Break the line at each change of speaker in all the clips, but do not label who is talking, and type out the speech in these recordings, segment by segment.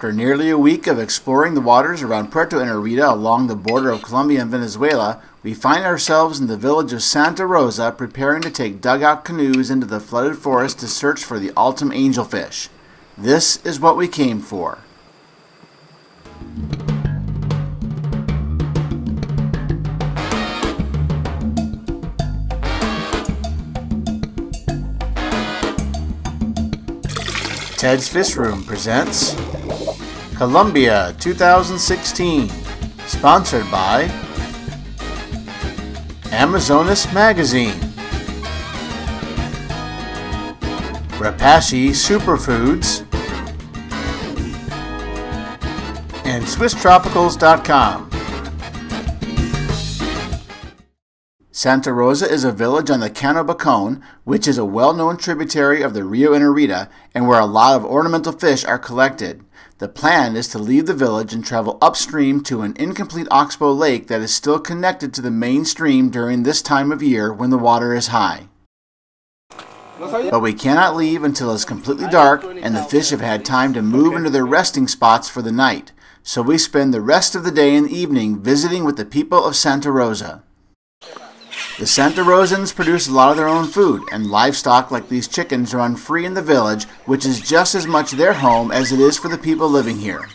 After nearly a week of exploring the waters around Puerto Inarita along the border of Colombia and Venezuela, we find ourselves in the village of Santa Rosa preparing to take dugout canoes into the flooded forest to search for the altum angelfish. This is what we came for. Ted's Fish Room presents Colombia 2016, sponsored by Amazonas Magazine, Rapashi Superfoods, and SwissTropicals.com. Santa Rosa is a village on the Cano Bacon, which is a well-known tributary of the Rio Inarita and where a lot of ornamental fish are collected. The plan is to leave the village and travel upstream to an incomplete oxbow lake that is still connected to the main stream during this time of year when the water is high. But we cannot leave until it's completely dark and the fish have had time to move into their resting spots for the night. So we spend the rest of the day and evening visiting with the people of Santa Rosa. The Santa Rosans produce a lot of their own food, and livestock like these chickens run free in the village, which is just as much their home as it is for the people living here.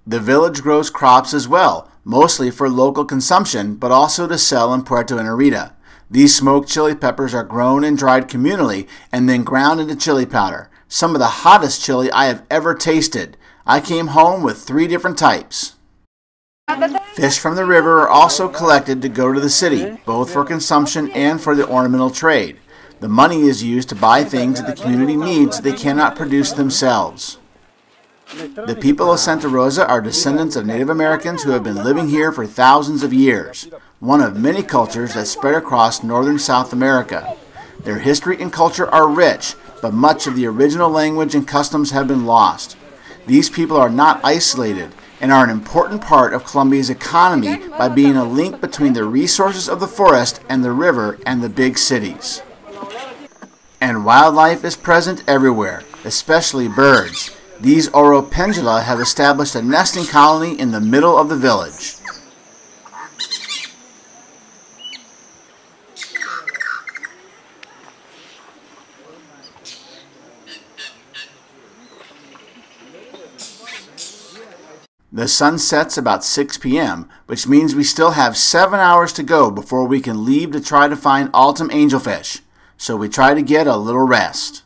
The village grows crops as well, mostly for local consumption, but also to sell in Puerto Inarita. These smoked chili peppers are grown and dried communally and then ground into chili powder. Some of the hottest chili I have ever tasted. I came home with 3 different types. Fish from the river are also collected to go to the city, both for consumption and for the ornamental trade. The money is used to buy things that the community needs they cannot produce themselves. The people of Santa Rosa are descendants of Native Americans who have been living here for thousands of years, one of many cultures that spread across northern South America. Their history and culture are rich, but much of the original language and customs have been lost. These people are not isolated and are an important part of Colombia's economy by being a link between the resources of the forest and the river and the big cities. And wildlife is present everywhere, especially birds. These Oropendula have established a nesting colony in the middle of the village. The sun sets about 6 p.m., which means we still have 7 hours to go before we can leave to try to find altum angelfish, so we try to get a little rest.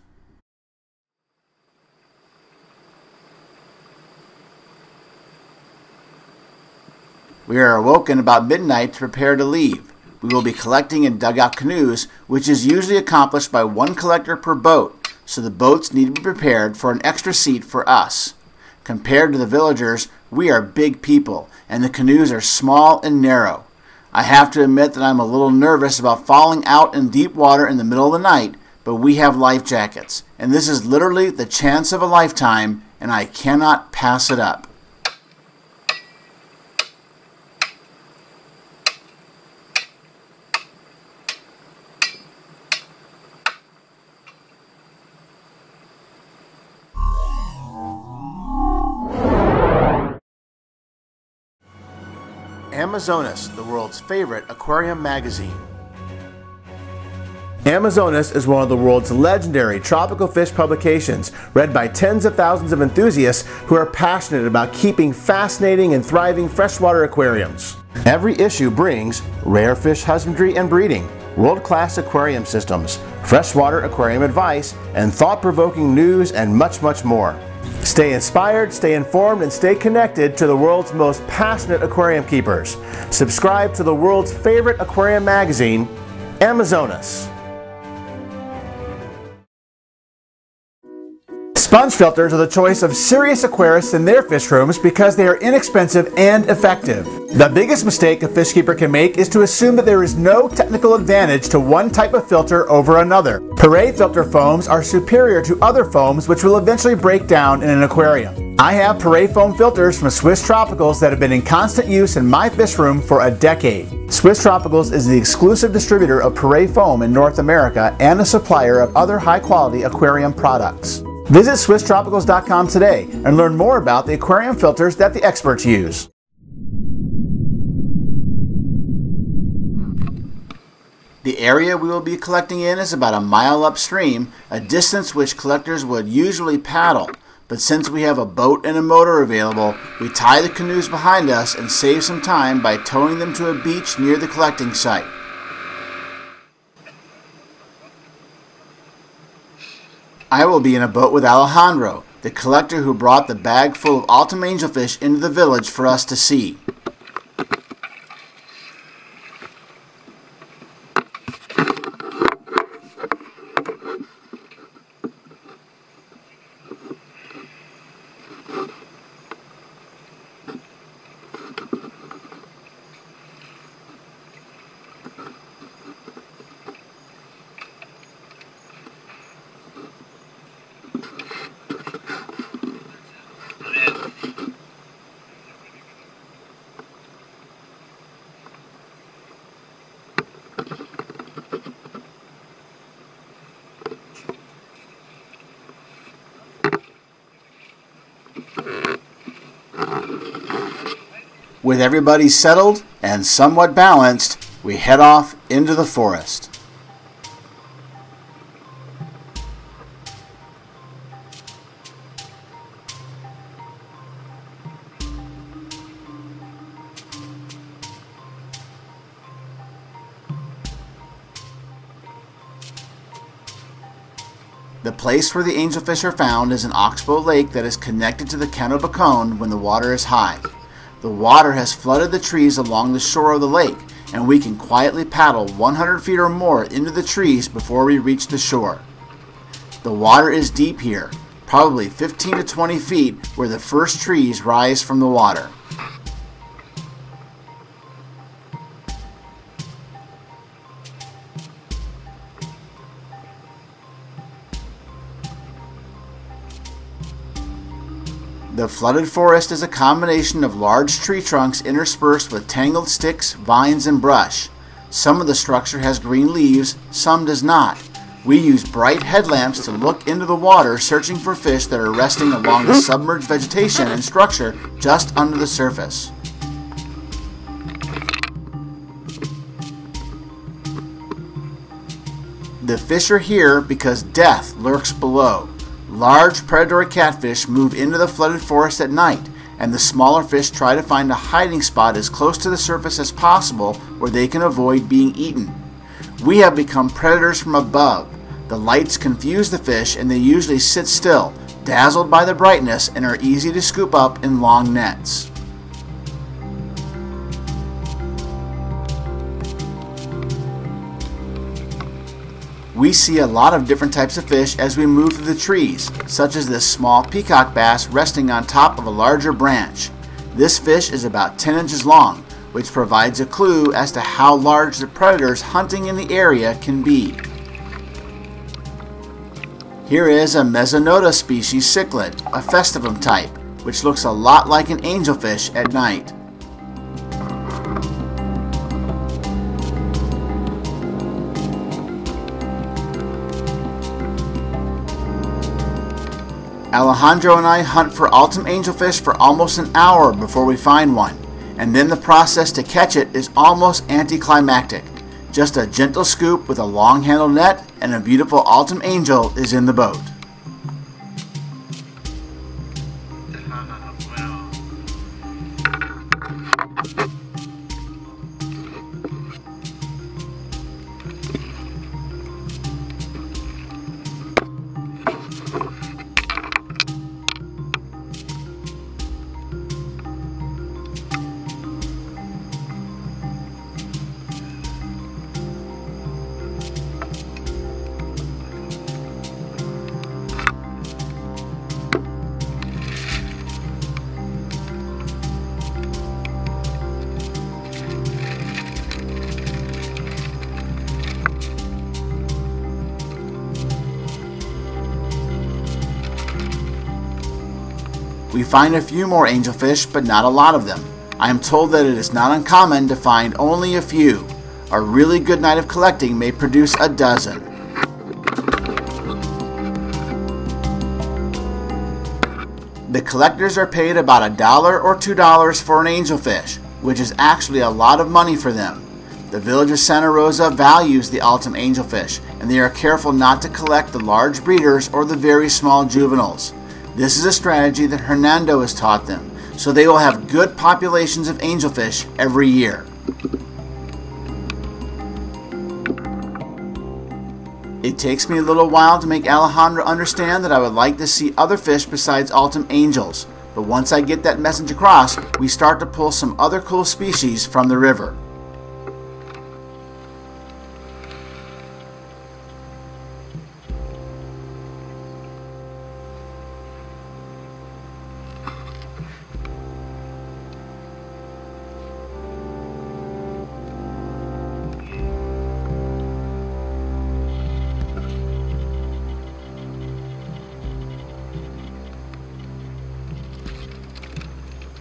We are awoken about midnight to prepare to leave. We will be collecting in dugout canoes, which is usually accomplished by 1 collector per boat, so the boats need to be prepared for an extra seat for us. Compared to the villagers, we are big people, and the canoes are small and narrow. I have to admit that I'm a little nervous about falling out in deep water in the middle of the night, but we have life jackets, and this is literally the chance of a lifetime, and I cannot pass it up. Amazonas, the world's favorite aquarium magazine. Amazonas is one of the world's legendary tropical fish publications, read by tens of thousands of enthusiasts who are passionate about keeping fascinating and thriving freshwater aquariums. Every issue brings rare fish husbandry and breeding, world-class aquarium systems, freshwater aquarium advice, and thought-provoking news and much, much more. Stay inspired, stay informed, and stay connected to the world's most passionate aquarium keepers. Subscribe to the world's favorite aquarium magazine, Amazonas. Sponge filters are the choice of serious aquarists in their fish rooms because they are inexpensive and effective. The biggest mistake a fish keeper can make is to assume that there is no technical advantage to one type of filter over another. Perret filter foams are superior to other foams which will eventually break down in an aquarium. I have Perret foam filters from Swiss Tropicals that have been in constant use in my fish room for a decade. Swiss Tropicals is the exclusive distributor of Perret foam in North America and a supplier of other high-quality aquarium products. Visit SwissTropicals.com today and learn more about the aquarium filters that the experts use. The area we will be collecting in is about a mile upstream, a distance which collectors would usually paddle. But since we have a boat and a motor available, we tie the canoes behind us and save some time by towing them to a beach near the collecting site. I will be in a boat with Alejandro, the collector who brought the bag full of altum angelfish into the village for us to see. With everybody settled and somewhat balanced, we head off into the forest. The place where the angelfish are found is an oxbow lake that is connected to the Canobacone when the water is high. The water has flooded the trees along the shore of the lake, and we can quietly paddle 100 feet or more into the trees before we reach the shore. The water is deep here, probably 15 to 20 feet where the first trees rise from the water. The flooded forest is a combination of large tree trunks interspersed with tangled sticks, vines, and brush. Some of the structure has green leaves, some does not. We use bright headlamps to look into the water searching for fish that are resting along the submerged vegetation and structure just under the surface. The fish are here because death lurks below. Large predatory catfish move into the flooded forest at night, and the smaller fish try to find a hiding spot as close to the surface as possible where they can avoid being eaten. We have become predators from above. The lights confuse the fish and they usually sit still, dazzled by the brightness, and are easy to scoop up in long nets. We see a lot of different types of fish as we move through the trees, such as this small peacock bass resting on top of a larger branch. This fish is about 10 inches long, which provides a clue as to how large the predators hunting in the area can be. Here is a Mesonota species cichlid, a festivum type, which looks a lot like an angelfish at night. Alejandro and I hunt for altum angelfish for almost an hour before we find one, and then the process to catch it is almost anticlimactic. Just a gentle scoop with a long-handled net and a beautiful altum angel is in the boat. We find a few more angelfish, but not a lot of them. I am told that it is not uncommon to find only a few. A really good night of collecting may produce a dozen. The collectors are paid about $1 or $2 for an angelfish, which is actually a lot of money for them. The village of Santa Rosa values the altum angelfish, and they are careful not to collect the large breeders or the very small juveniles. This is a strategy that Hernando has taught them, so they will have good populations of angelfish every year. It takes me a little while to make Alejandro understand that I would like to see other fish besides altum angels, but once I get that message across, we start to pull some other cool species from the river.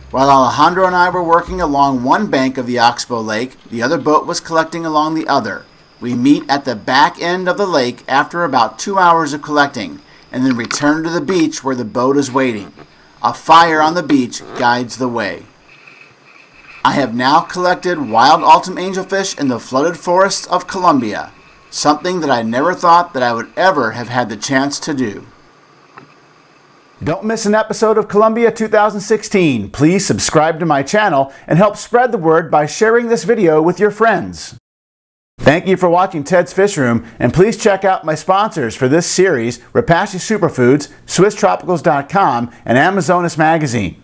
While Alejandro and I were working along one bank of the Oxbow Lake, the other boat was collecting along the other. We meet at the back end of the lake after about 2 hours of collecting, and then return to the beach where the boat is waiting. A fire on the beach guides the way. I have now collected wild altum angelfish in the flooded forests of Colombia, something that I never thought that I would ever have had the chance to do. Don't miss an episode of Colombia 2016. Please subscribe to my channel and help spread the word by sharing this video with your friends. Thank you for watching Ted's Fish Room, and please check out my sponsors for this series, Repashy Superfoods, SwissTropicals.com, and Amazonas Magazine.